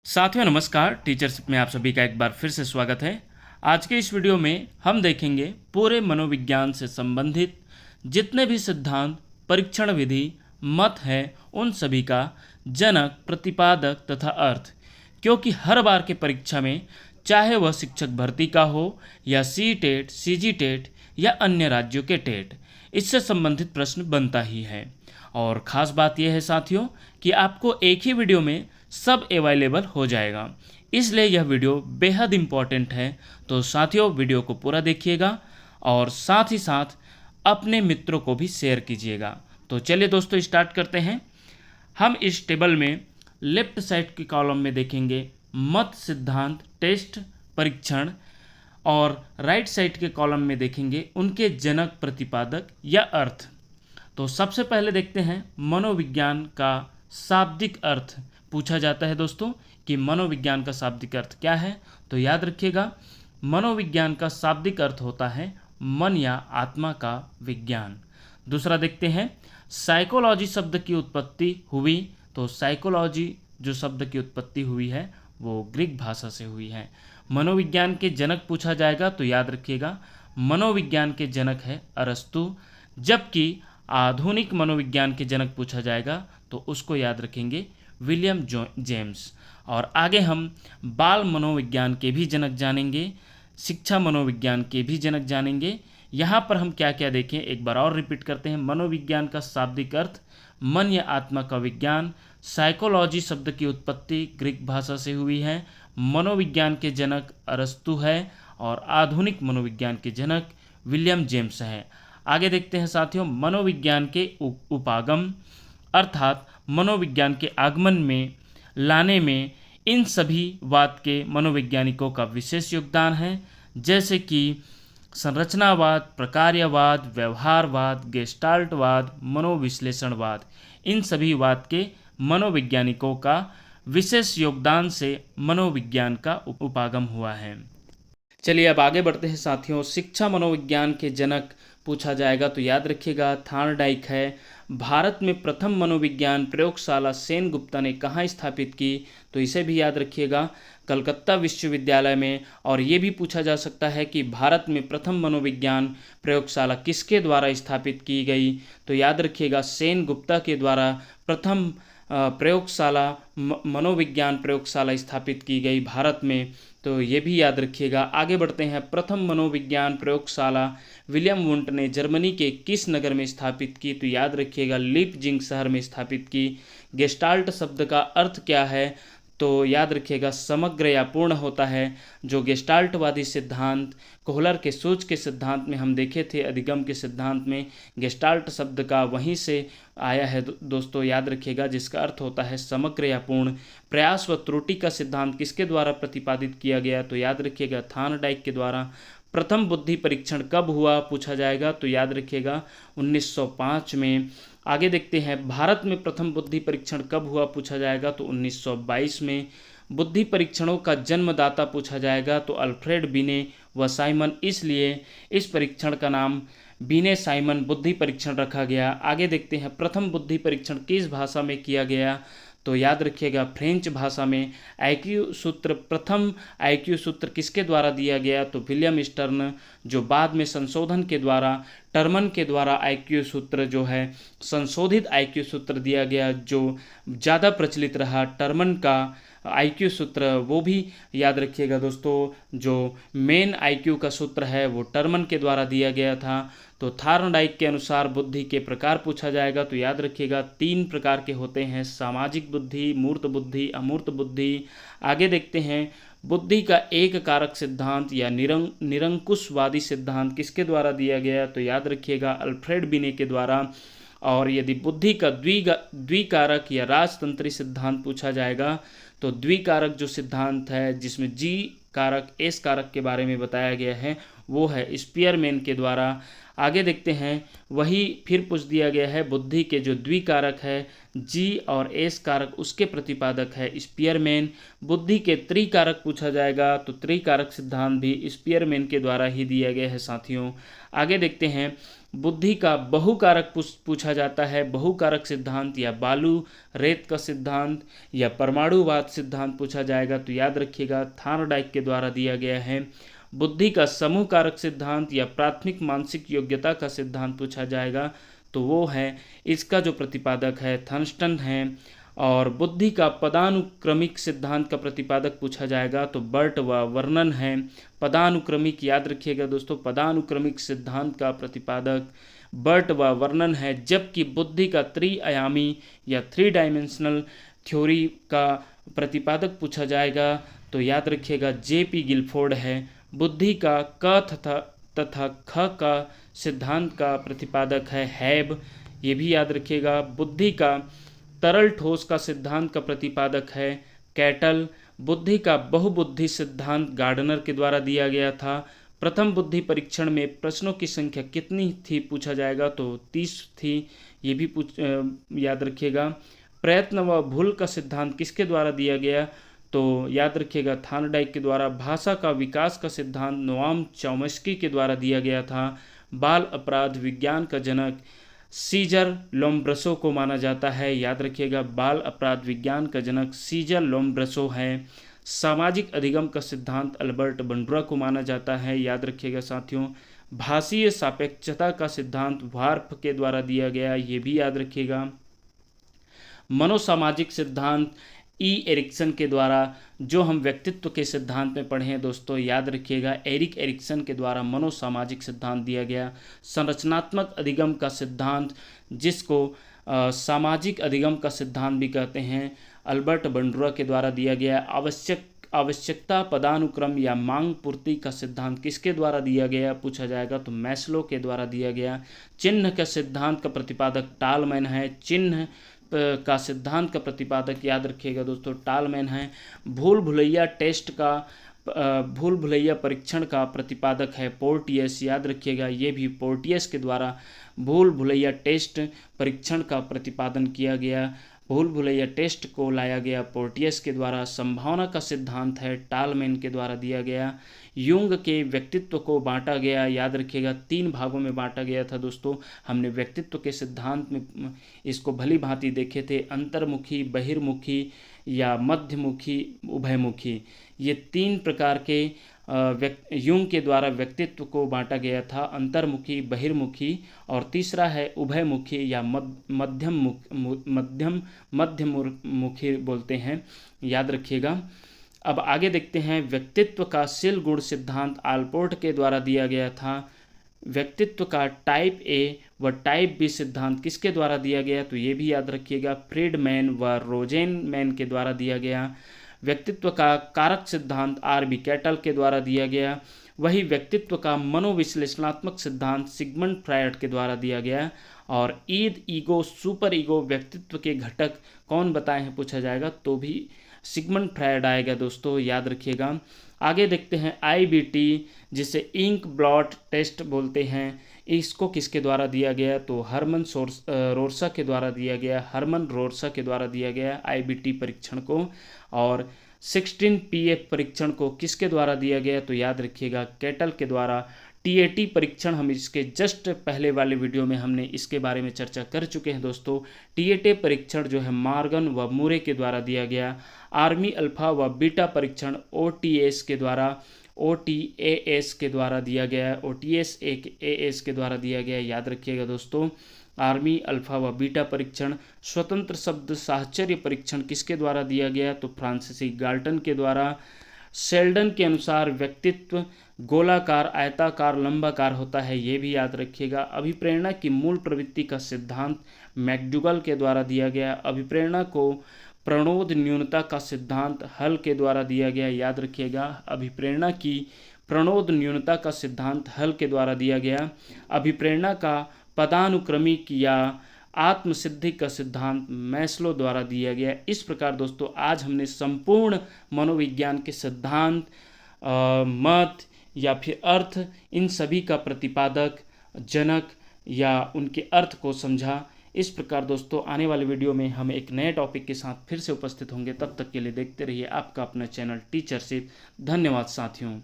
साथियों नमस्कार। टीचरशिप में आप सभी का एक बार फिर से स्वागत है। आज के इस वीडियो में हम देखेंगे पूरे मनोविज्ञान से संबंधित जितने भी सिद्धांत, परीक्षण विधि, मत हैं उन सभी का जनक, प्रतिपादक तथा अर्थ। क्योंकि हर बार के परीक्षा में चाहे वह शिक्षक भर्ती का हो या सी टेट, सी जी टेट या अन्य राज्यों के टेट, इससे संबंधित प्रश्न बनता ही है। और ख़ास बात यह है साथियों कि आपको एक ही वीडियो में सब अवेलेबल हो जाएगा, इसलिए यह वीडियो बेहद इम्पॉर्टेंट है। तो साथियों वीडियो को पूरा देखिएगा और साथ ही साथ अपने मित्रों को भी शेयर कीजिएगा। तो चलिए दोस्तों स्टार्ट करते हैं। हम इस टेबल में लेफ्ट साइड के कॉलम में देखेंगे मत, सिद्धांत, टेस्ट, परीक्षण, और राइट साइड के कॉलम में देखेंगे उनके जनक, प्रतिपादक या अर्थ। तो सबसे पहले देखते हैं मनोविज्ञान का शाब्दिक अर्थ पूछा जाता है दोस्तों कि मनोविज्ञान का शाब्दिक अर्थ क्या है। तो याद रखिएगा, मनोविज्ञान का शाब्दिक अर्थ होता है मन या आत्मा का विज्ञान। दूसरा देखते हैं साइकोलॉजी शब्द की उत्पत्ति हुई। तो साइकोलॉजी जो शब्द की उत्पत्ति हुई है वो ग्रीक भाषा से हुई है। मनोविज्ञान के जनक पूछा जाएगा तो याद रखिएगा मनोविज्ञान के जनक है अरस्तु, जबकि आधुनिक मनोविज्ञान के जनक पूछा जाएगा तो उसको याद रखेंगे विलियम जेम्स। और आगे हम बाल मनोविज्ञान के भी जनक जानेंगे, शिक्षा मनोविज्ञान के भी जनक जानेंगे। यहाँ पर हम क्या क्या देखें एक बार और रिपीट करते हैं। मनोविज्ञान का शाब्दिक अर्थ मन या आत्मा का विज्ञान। साइकोलॉजी शब्द की उत्पत्ति ग्रीक भाषा से हुई है। मनोविज्ञान के जनक अरस्तु है और आधुनिक मनोविज्ञान के जनक विलियम जेम्स हैं। आगे देखते हैं साथियों मनोविज्ञान के उपागम, अर्थात मनोविज्ञान के आगमन में लाने में इन सभी वाद के मनोवैज्ञानिकों का विशेष योगदान है, जैसे कि संरचनावाद, प्रकार्यवाद, व्यवहारवाद, गेस्टाल्टवाद, मनोविश्लेषणवाद। इन सभी वाद के मनोवैज्ञानिकों का विशेष योगदान से मनोविज्ञान का उपागम हुआ है। चलिए अब आगे बढ़ते हैं साथियों। शिक्षा मनोविज्ञान के जनक पूछा जाएगा तो याद रखिएगा थार्नडाइक है। भारत में प्रथम मनोविज्ञान प्रयोगशाला सेन गुप्ता ने कहाँ स्थापित की? तो इसे भी याद रखिएगा कलकत्ता विश्वविद्यालय में। और ये भी पूछा जा सकता है कि भारत में प्रथम मनोविज्ञान प्रयोगशाला किसके द्वारा स्थापित की गई? तो याद रखिएगा सेन गुप्ता के द्वारा प्रथम प्रयोगशाला मनोविज्ञान प्रयोगशाला स्थापित की गई भारत में। तो ये भी याद रखिएगा। आगे बढ़ते हैं। प्रथम मनोविज्ञान प्रयोगशाला विलियम वुंट ने जर्मनी के किस नगर में स्थापित की? तो याद रखिएगा लीपजिग शहर में स्थापित की। गेस्टाल्ट शब्द का अर्थ क्या है? तो याद रखिएगा समग्र या पूर्ण होता है। जो गेस्टाल्टवादी सिद्धांत कोहलर के सोच के सिद्धांत में हम देखे थे, अधिगम के सिद्धांत में गेस्टाल्ट शब्द का वहीं से आया है दोस्तों, याद रखिएगा, जिसका अर्थ होता है समग्र या पूर्ण। प्रयास व त्रुटि का सिद्धांत किसके द्वारा प्रतिपादित किया गया? तो याद रखिएगा थार्नडाइक के द्वारा। प्रथम बुद्धि परीक्षण कब हुआ पूछा जाएगा तो याद रखिएगा 1905 में। आगे देखते हैं भारत में प्रथम बुद्धि परीक्षण कब हुआ पूछा जाएगा तो 1922 में। बुद्धि परीक्षणों का जन्मदाता पूछा जाएगा तो अल्फ्रेड बिने व साइमन, इसलिए इस परीक्षण का नाम बिने साइमन बुद्धि परीक्षण रखा गया। आगे देखते हैं प्रथम बुद्धि परीक्षण किस भाषा में किया गया? तो याद रखिएगा फ्रेंच भाषा में। आईक्यू सूत्र, प्रथम आईक्यू सूत्र किसके द्वारा दिया गया? तो विलियम स्टर्न, जो बाद में संशोधन के द्वारा टर्मन के द्वारा आईक्यू सूत्र जो है संशोधित आईक्यू सूत्र दिया गया, जो ज़्यादा प्रचलित रहा। टर्मन का आईक्यू सूत्र वो भी याद रखिएगा दोस्तों, जो मेन आईक्यू का सूत्र है वो टर्मन के द्वारा दिया गया था। तो थार्नडाइक के अनुसार बुद्धि के प्रकार पूछा जाएगा तो याद रखिएगा 3 प्रकार के होते हैं, सामाजिक बुद्धि, मूर्त बुद्धि, अमूर्त बुद्धि। आगे देखते हैं बुद्धि का एक कारक सिद्धांत या निरंकुशवादी सिद्धांत किसके द्वारा दिया गया? तो याद रखिएगा अल्फ्रेड बिने के द्वारा। और यदि बुद्धि का द्विकारक या राजतंत्री सिद्धांत पूछा जाएगा तो द्विकारक जो सिद्धांत है जिसमें जी कारक, एस कारक के बारे में बताया गया है, वो है स्पीयरमैन के द्वारा। आगे देखते हैं, वही फिर पूछ दिया गया है बुद्धि के जो द्विकारक है जी और एस कारक, उसके प्रतिपादक है स्पीयरमैन। बुद्धि के त्रिकारक पूछा जाएगा तो त्रिकारक सिद्धांत भी स्पीयरमैन के द्वारा ही दिया गया है साथियों। आगे देखते हैं, बुद्धि का बहुकारक पूछा जाता है, बहुकारक सिद्धांत या बालू रेत का सिद्धांत या परमाणुवाद सिद्धांत पूछा जाएगा तो याद रखिएगा थार्नडाइक के द्वारा दिया गया है। बुद्धि का समूह कारक सिद्धांत या प्राथमिक मानसिक योग्यता का सिद्धांत पूछा जाएगा तो वो है, इसका जो प्रतिपादक है थर्स्टन है। और बुद्धि का पदानुक्रमिक सिद्धांत का प्रतिपादक पूछा जाएगा तो बर्ट व वर्नन है। पदानुक्रमिक याद रखिएगा दोस्तों, पदानुक्रमिक सिद्धांत का प्रतिपादक बर्ट व वर्नन है। जबकि बुद्धि का त्रिआयामी या 3 डायमेंशनल थ्योरी का प्रतिपादक पूछा जाएगा तो याद रखिएगा जेपी गिलफोर्ड है। बुद्धि का क तथा ख का सिद्धांत का प्रतिपादक है हैब, ये भी याद रखिएगा। बुद्धि का तरल ठोस का सिद्धांत का प्रतिपादक है कैटल। बुद्धि का बहुबुद्धि सिद्धांत गार्डनर के द्वारा दिया गया था। प्रथम बुद्धि परीक्षण में प्रश्नों की संख्या कितनी थी पूछा जाएगा तो 30 थी, ये भी याद रखिएगा। प्रयत्न व भूल का सिद्धांत किसके द्वारा दिया गया तो याद रखिएगा थार्नडाइक के द्वारा। भाषा का विकास का सिद्धांत नोआम चॉम्स्की के द्वारा दिया गया था। बाल अपराध विज्ञान का जनक सीजर लोम्ब्रसो को माना जाता है, याद रखिएगा बाल अपराध विज्ञान का जनक सीजर लोम्ब्रसो है। सामाजिक अधिगम का सिद्धांत अल्बर्ट बंडुरा को माना जाता है, याद रखिएगा साथियों। भाषीय सापेक्षता का सिद्धांत वार्फ के द्वारा दिया गया, ये भी याद रखिएगा। मनोसामाजिक सिद्धांत ई एरिक्सन के द्वारा, जो हम व्यक्तित्व के सिद्धांत में पढ़े हैं दोस्तों, याद रखिएगा एरिक एरिक्सन के द्वारा मनोसामाजिक सिद्धांत दिया गया। संरचनात्मक अधिगम का सिद्धांत, जिसको सामाजिक अधिगम का सिद्धांत भी कहते हैं, अल्बर्ट बंडुरा के द्वारा दिया गया। आवश्यकता पदानुक्रम या मांग पूर्ति का सिद्धांत किसके द्वारा दिया गया पूछा जाएगा तो मैस्लो के द्वारा दिया गया। चिन्ह का सिद्धांत का प्रतिपादक टालमैन है। चिन्ह का सिद्धांत का प्रतिपादक याद रखिएगा दोस्तों टालमैन है। भूल भुलैया टेस्ट का भूल भुलैया परीक्षण का प्रतिपादक है पोर्टियस, याद रखिएगा ये भी पोर्टियस के द्वारा भूल भुलैया टेस्ट परीक्षण का प्रतिपादन किया गया। भूल भुलैया टेस्ट को लाया गया पोर्टियस के द्वारा। संभावना का सिद्धांत है टालमैन के द्वारा दिया गया। यूंग के व्यक्तित्व को बांटा गया, याद रखिएगा 3 भागों में बांटा गया था दोस्तों। हमने व्यक्तित्व के सिद्धांत में इसको भली भांति देखे थे, अंतर्मुखी, बहिर्मुखी या मध्यमुखी, उभयमुखी, ये 3 प्रकार के यूंग के द्वारा व्यक्तित्व को बांटा गया था, अंतर्मुखी, बहिर्मुखी और तीसरा है उभयमुखी या मध्यमुखी बोलते हैं, याद रखिएगा। अब आगे देखते हैं, व्यक्तित्व का शील गुण सिद्धांत आल्पोर्ट के द्वारा दिया गया था। व्यक्तित्व का टाइप ए व टाइप बी सिद्धांत किसके द्वारा दिया गया तो ये भी याद रखिएगा फ्रीडमैन व रोजेनमैन के द्वारा दिया गया। व्यक्तित्व का कारक सिद्धांत आर.बी. कैटल के द्वारा दिया गया। वही व्यक्तित्व का मनोविश्लेषणात्मक सिद्धांत सिगमंड फ्रायड के द्वारा दिया गया। और ईगो, सुपर ईगो व्यक्तित्व के घटक कौन बताए हैं पूछा जाएगा तो भी सिगमंड फ्रायड आएगा दोस्तों, याद रखिएगा। आगे देखते हैं IBT, जिसे इंक ब्लॉट टेस्ट बोलते हैं, इसको किसके द्वारा दिया गया तो हरमन रोरसा के द्वारा दिया गया। हरमन रोरसा के द्वारा दिया गया IBT परीक्षण को। और 16PF परीक्षण को किसके द्वारा दिया गया तो याद रखिएगा कैटल के द्वारा। TAT परीक्षण हम इसके जस्ट पहले वाले वीडियो में हमने इसके बारे में चर्चा कर चुके हैं दोस्तों। TAT परीक्षण जो है मार्गन व मुरे के द्वारा दिया गया। आर्मी अल्फा व बीटा परीक्षण OTAS के द्वारा दिया गया। OTAS के द्वारा दिया गया, याद रखिएगा दोस्तों। आर्मी अल्फा व बीटा परीक्षण। स्वतंत्र शब्द साहचर्य परीक्षण किसके द्वारा दिया गया तो फ्रांसीसी गाल्टन के द्वारा। शेल्डन के अनुसार व्यक्तित्व गोलाकार, आयताकार, लंबाकार होता है, ये भी याद रखिएगा। अभिप्रेरणा की मूल प्रवृत्ति का सिद्धांत मैकडुगल के द्वारा दिया गया। अभिप्रेरणा को प्रणोद न्यूनता का सिद्धांत हल के द्वारा दिया गया, याद रखिएगा। अभिप्रेरणा की प्रणोद न्यूनता का सिद्धांत हल के द्वारा दिया गया। अभिप्रेरणा का पदानुक्रमिक या आत्मसिद्धि का सिद्धांत मैस्लो द्वारा दिया गया। इस प्रकार दोस्तों आज हमने संपूर्ण मनोविज्ञान के सिद्धांत, मत या फिर अर्थ, इन सभी का प्रतिपादक, जनक या उनके अर्थ को समझा। इस प्रकार दोस्तों आने वाले वीडियो में हम एक नए टॉपिक के साथ फिर से उपस्थित होंगे। तब तक के लिए देखते रहिए आपका अपना चैनल टीचरशिप। धन्यवाद साथियों।